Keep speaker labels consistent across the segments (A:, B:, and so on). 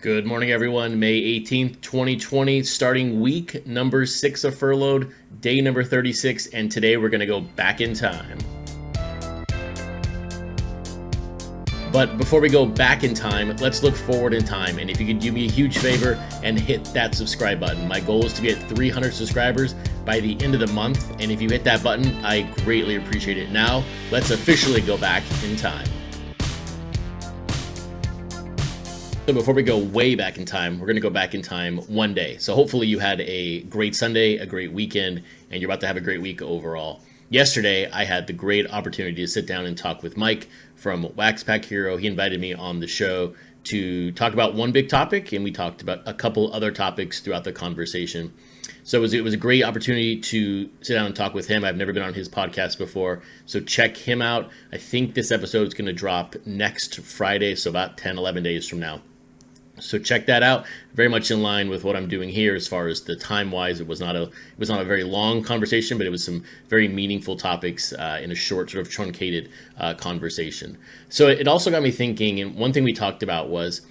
A: Good morning, everyone. May 18th, 2020, starting week number 6 of Furloughed, day number 36, and today we're going to go back in time. But before we go back in time, let's look forward in time. And if you could do me a huge favor and hit that subscribe button. My goal is to be at 300 subscribers by the end of the month. And if you hit that button, I greatly appreciate it. Now, let's officially go back in time. So before we go way back in time, we're going to go back in time one day. So hopefully you had a great Sunday, a great weekend, and you're about to have a great week overall. Yesterday, I had the great opportunity to sit down and talk with Mike from Pact Hero. He invited me on the show to talk about one big topic, and we talked about a couple other topics throughout the conversation. So it was a great opportunity to sit down and talk with him. I've never been on his podcast before, so check him out. I think this episode is going to drop next Friday, so about 10, 11 days from now. So check that out. Very much in line with what I'm doing here as far as the time-wise. It was not a very long conversation, but it was some very meaningful topics in a short, sort of truncated conversation. So it also got me thinking, and one thing we talked about was,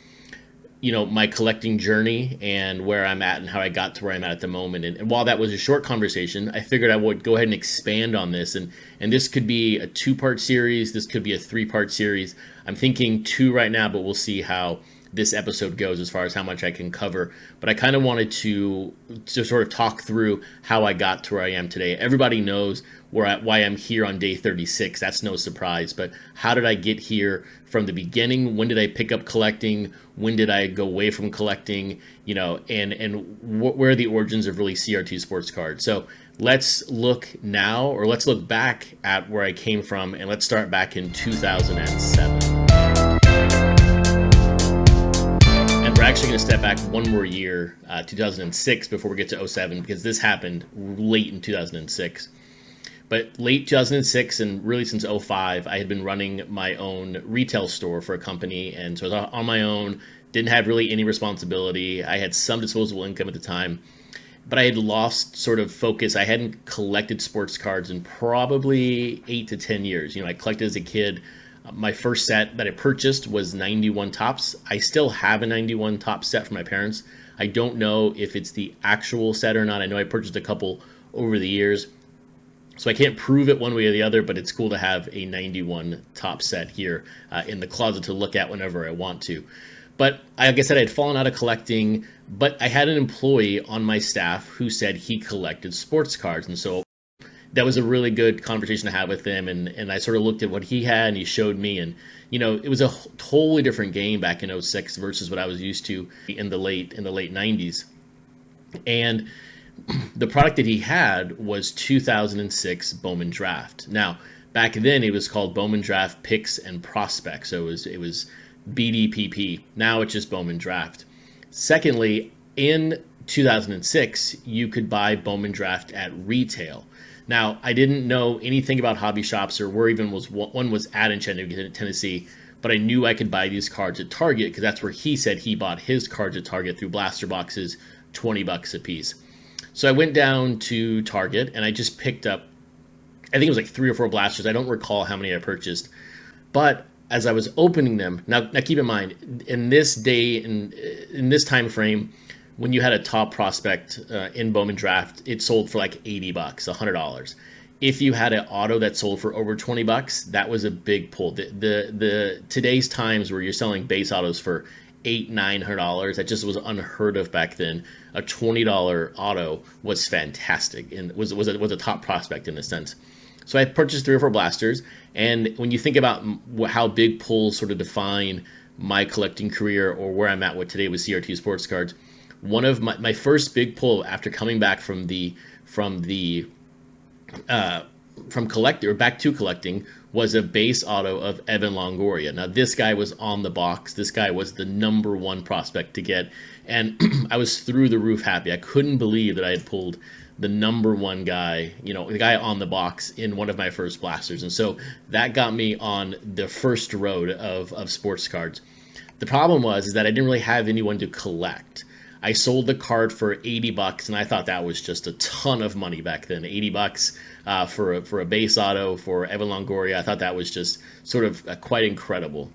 A: my collecting journey and where I'm at and how I got to where I'm at the moment. And while that was a short conversation, I figured I would go ahead and expand on this. And this could be a 2-part series. This could be a 3-part series. I'm thinking 2 right now, but we'll see how this episode goes as far as how much I can cover. But I kind of wanted to sort of talk through how I got to where I am today. Everybody knows why I'm here on day 36. That's no surprise. But how did I get here from the beginning? When did I pick up collecting? When did I go away from collecting? And where are the origins of really CRT sports cards? So let's look now, or let's look back at where I came from, and let's start back in 2007. We're actually going to step back one more year, 2006, before we get to 07, because this happened late in 2006. But late 2006, and really since 05, I had been running my own retail store for a company, and so I was on my own, didn't have really any responsibility. I had some disposable income at the time, but I had lost sort of focus. I hadn't collected sports cards in probably 8 to 10 years. I collected as a kid. My first set that I purchased was 91 Tops. I still have a 91 Top set from my parents. I don't know if it's the actual set or not. I know I purchased a couple over the years, so I can't prove it one way or the other, but it's cool to have a 91 Top set here in the closet to look at whenever I want to. But like I said, I had fallen out of collecting, but I had an employee on my staff who said he collected sports cards, and so that was a really good conversation to have with him, and I sort of looked at what he had, and he showed me, and it was a totally different game back in 06 versus what I was used to in the late 90s. And the product that he had was 2006 Bowman Draft. Now, back then it was called Bowman Draft Picks and Prospects, so it was BDPP. Now it's just Bowman Draft. Secondly, in 2006, you could buy Bowman Draft at retail. Now, I didn't know anything about hobby shops or where even one was at in Chattanooga, Tennessee, but I knew I could buy these cards at Target because that's where he said he bought his cards at Target through blaster boxes, $20 a piece. So I went down to Target and I just picked up, I think it was like 3 or 4 blasters. I don't recall how many I purchased, but as I was opening them, now keep in mind, in this day, in this time frame, when you had a top prospect in Bowman Draft, it sold for like $80, $100. If you had an auto that sold for over $20, that was a big pull. The today's times where you're selling base autos for $800, $900, that just was unheard of back then. A $20 auto was fantastic and was a top prospect in a sense. So I purchased 3 or 4 blasters, and when you think about how big pulls sort of define my collecting career or where I'm at with today with CRT sports cards, one of my first big pull after coming back from collecting was a base auto of Evan Longoria. Now this guy was on the box. This guy was the number 1 prospect to get, and I was through the roof happy. I couldn't believe that I had pulled the number 1 guy, the guy on the box in one of my first blasters, and so that got me on the first road of sports cards. The problem was that I didn't really have anyone to collect. I sold the card for $80, and I thought that was just a ton of money back then. $80 for a base auto for Evan Longoria. I thought that was just sort of quite incredible.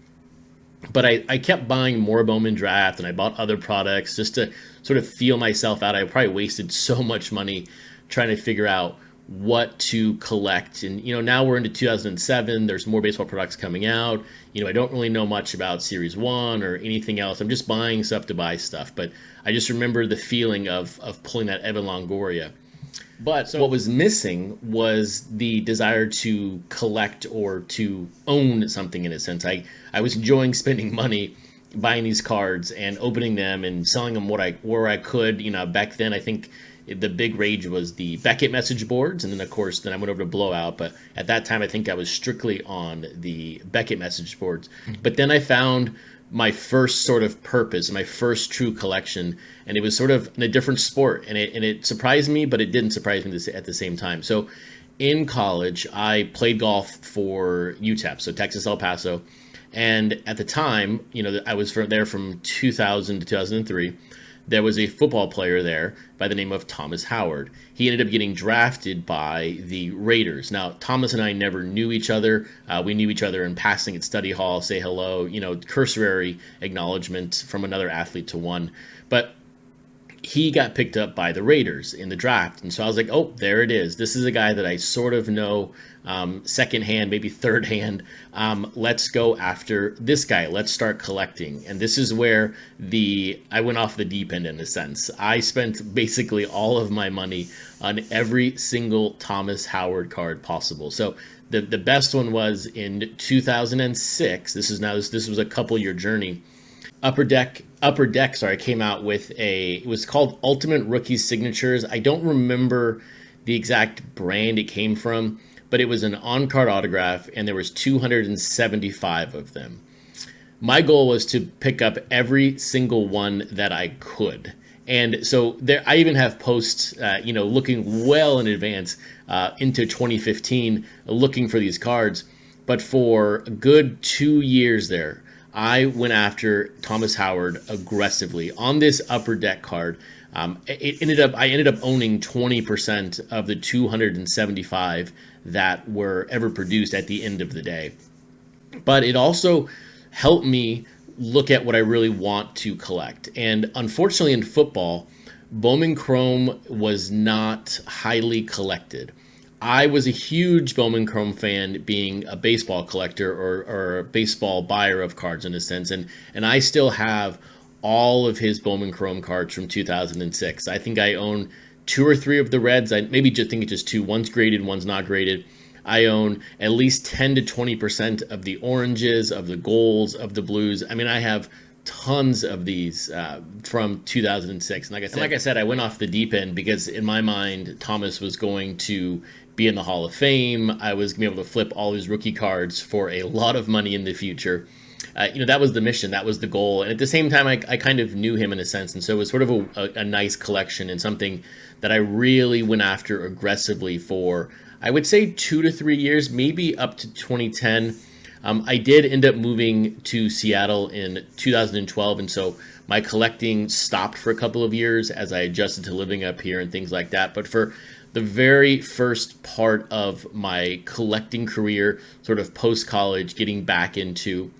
A: But I kept buying more Bowman Draft, and I bought other products just to sort of feel myself out. I probably wasted so much money trying to figure out what to collect. And, now we're into 2007. There's more baseball products coming out. I don't really know much about Series 1 or anything else. I'm just buying stuff to buy stuff. But I just remember the feeling of pulling that Evan Longoria. But what was missing was the desire to collect or to own something in a sense. I was enjoying spending money buying these cards and opening them and selling them where I could. Back then I think the big rage was the Beckett message boards, and then of course I went over to Blowout. But at that time I think I was strictly on the Beckett message boards. But then I found my first sort of purpose, my first true collection, and it was sort of in a different sport, and it surprised me, but it didn't surprise me at the same time. So in college, I played golf for UTEP, so Texas El Paso, and at the time, I was there from 2000 to 2003. There was a football player there by the name of Thomas Howard. He ended up getting drafted by the Raiders. Now, Thomas and I never knew each other. We knew each other in passing at study hall, say hello, cursory acknowledgement from another athlete to one. But he got picked up by the Raiders in the draft. And so I was like, oh, there it is. This is a guy that I sort of know secondhand, maybe third hand. Let's go after this guy. Let's start collecting. And this is where I went off the deep end in a sense. I spent basically all of my money on every single Thomas Howard card possible. So the best one was in 2006. This was a couple year journey. Upper Deck came out with it was called Ultimate Rookie Signatures. I don't remember the exact brand it came from, but it was an on-card autograph, and there was 275 of them. My goal was to pick up every single one that I could. And so I even have posts, looking well in advance into 2015, looking for these cards. But for a good 2 years there, I went after Thomas Howard aggressively on this Upper Deck card. I ended up owning 20% of the 275 that were ever produced at the end of the day. But it also helped me look at what I really want to collect. And unfortunately in football, Bowman Chrome was not highly collected. I was a huge Bowman Chrome fan, being a baseball collector or a baseball buyer of cards in a sense. And I still have all of his Bowman Chrome cards from 2006. I think I own 2 or 3 of the Reds. I maybe just think it's just 2. One's graded, one's not graded. I own at least 10 to 20% of the oranges, of the golds, of the blues. I mean, I have tons of these from 2006. And like I said, I went off the deep end because in my mind, Thomas was going to be in the Hall of Fame. I was going to be able to flip all his rookie cards for a lot of money in the future. That was the mission. That was the goal. And at the same time, I kind of knew him in a sense. And so it was sort of a nice collection and something that I really went after aggressively for, I would say 2 to 3 years, maybe up to 2010. I did end up moving to Seattle in 2012, and so my collecting stopped for a couple of years as I adjusted to living up here and things like that. But for the very first part of my collecting career, sort of post-college, getting back into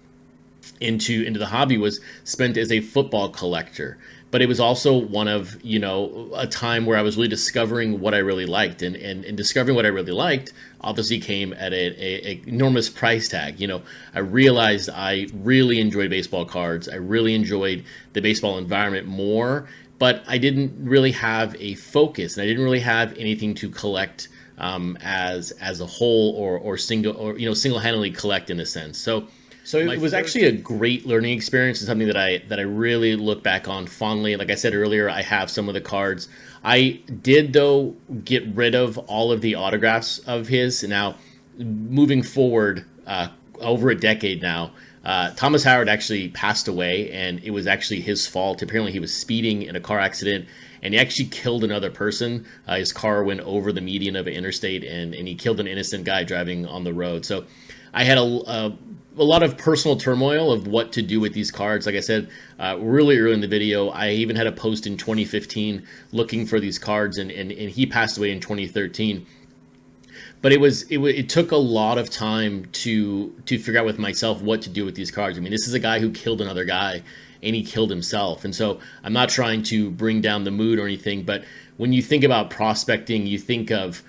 A: the hobby was spent as a football collector. But it was also one of, a time where I was really discovering what I really liked. And discovering what I really liked obviously came at a enormous price tag. I realized I really enjoyed baseball cards. I really enjoyed the baseball environment more, but I didn't really have a focus, and I didn't really have anything to collect as a whole or single-handedly collect in a sense. So it was actually a great learning experience and something that I really look back on fondly. Like I said earlier, I have some of the cards. I did, though, get rid of all of the autographs of his. Now, moving forward, over a decade now, Thomas Howard actually passed away, and it was actually his fault. Apparently, he was speeding in a car accident, and he actually killed another person. His car went over the median of an interstate, and he killed an innocent guy driving on the road. So I had a lot of personal turmoil of what to do with these cards. Like I said, really early in the video, I even had a post in 2015 looking for these cards, and he passed away in 2013. But it took a lot of time to figure out with myself what to do with these cards. I mean, this is a guy who killed another guy, and he killed himself. And so I'm not trying to bring down the mood or anything, but when you think about prospecting, you think of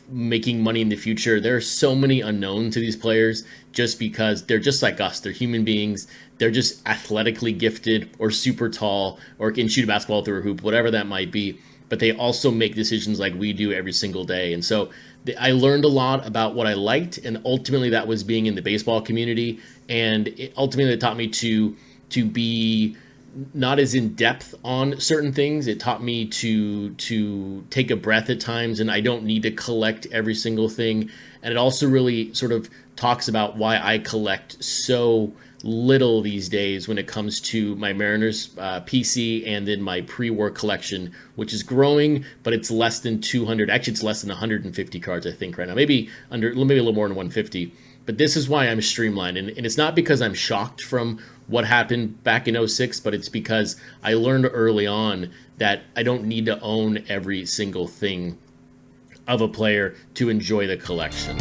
A: making money in the future. There are so many unknowns to these players just because they're just like us. They're human beings. They're just athletically gifted or super tall or can shoot a basketball through a hoop, whatever that might be. But they also make decisions like we do every single day. And so I learned a lot about what I liked, and ultimately that was being in the baseball community. And it ultimately taught me to be not as in depth on certain things. It taught me to take a breath at times, and I don't need to collect every single thing. And it also really sort of talks about why I collect so little these days when it comes to my Mariners PC and then my pre-war collection, which is growing, but it's less than 200. Actually, it's less than 150 cards, I think, right now. Maybe a little more than 150. But this is why I'm streamlined. And it's not because I'm shocked from what happened back in '06, but it's because I learned early on that I don't need to own every single thing of a player to enjoy the collection.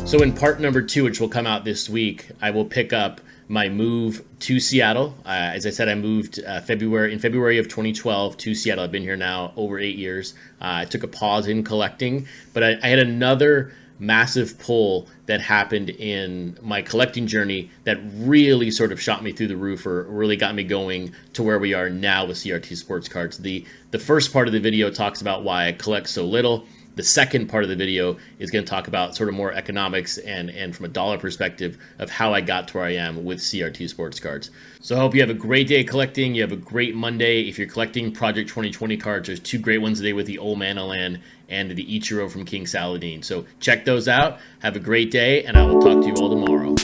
A: So in part number 2, which will come out this week, I will pick up my move to Seattle. As I said, I moved in February of 2012 to Seattle. I've been here now over 8 years. I took a pause in collecting, but I had another massive pull that happened in my collecting journey that really sort of shot me through the roof, or really got me going to where we are now with CRT sports cards. The first part of the video talks about why I collect so little. The second part of the video is going to talk about sort of more economics and from a dollar perspective of how I got to where I am with CRT sports cards. So I hope you have a great day collecting. You have a great Monday. If you're collecting Project 2020 cards, there's 2 great ones today with the Old Mana Land and the Ichiro from King Saladin. So check those out. Have a great day, and I will talk to you all tomorrow.